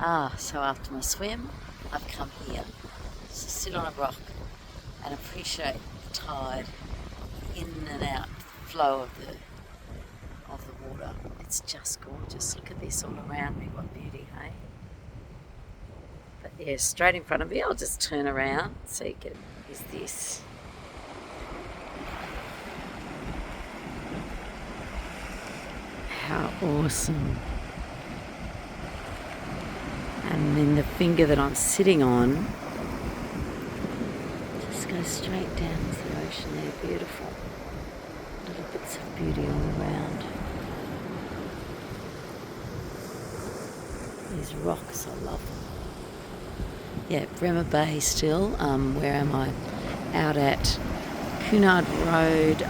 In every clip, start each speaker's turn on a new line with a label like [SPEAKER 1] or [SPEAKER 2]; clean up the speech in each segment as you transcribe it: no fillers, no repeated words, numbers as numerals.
[SPEAKER 1] So after my swim, I've come here to sit on a rock and appreciate the tide, in and out flow of the water. It's just gorgeous. Look at this all around me. What beauty, hey? But yeah, straight in front of me, I'll just turn around so you can, is this. How awesome. And then the finger that I'm sitting on just goes straight down to the ocean there. Beautiful. Little bits of beauty all around. These rocks, I love them. Yeah, Bremer Bay still. Where am I? Out at Cunard Road.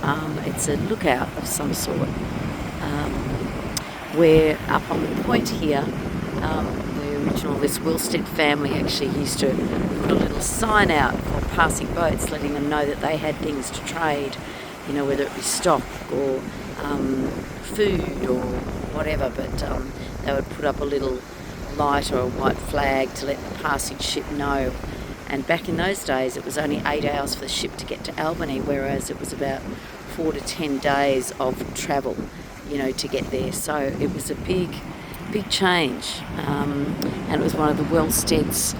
[SPEAKER 1] It's a lookout of some sort. We're up on the point here. This Wilstead family actually used to put a little sign out for passing boats, letting them know that they had things to trade, whether it be stock or food or whatever, but they would put up a little light or a white flag to let the passing ship know. And back in those days, it was only 8 hours for the ship to get to Albany, whereas it was about 4 to 10 days of travel, to get there. So it was a big change, and it was one of the Wellstead's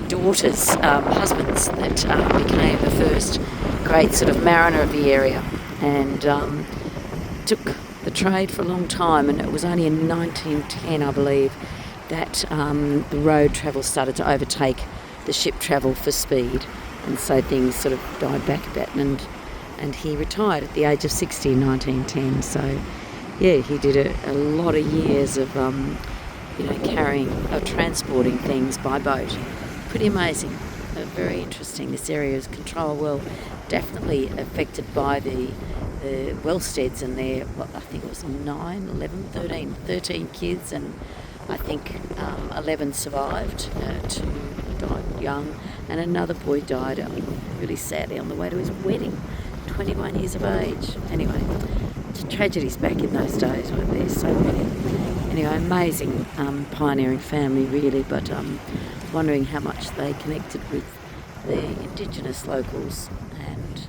[SPEAKER 1] daughters' husbands that became the first great sort of mariner of the area, and took the trade for a long time. And it was only in 1910, I believe, that the road travel started to overtake the ship travel for speed, and so things sort of died back a bit, and he retired at the age of 60 in 1910. So yeah, he did a lot of years of, transporting things by boat. Pretty amazing. Very interesting. This area is definitely affected by the Wellsteads and their, I think it was 13 kids, and I think 11 survived. 2 died young, and another boy died really sadly on the way to his wedding, 21 years of age. Anyway, tragedies back in those days, weren't there? So many. Anyway, amazing pioneering family, really, but wondering how much they connected with the Indigenous locals, and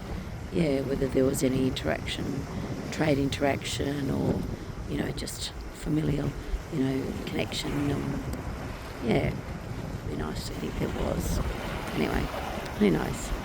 [SPEAKER 1] whether there was any trade interaction, or just familial connection. It'd be nice to think there was. Anyway, who knows?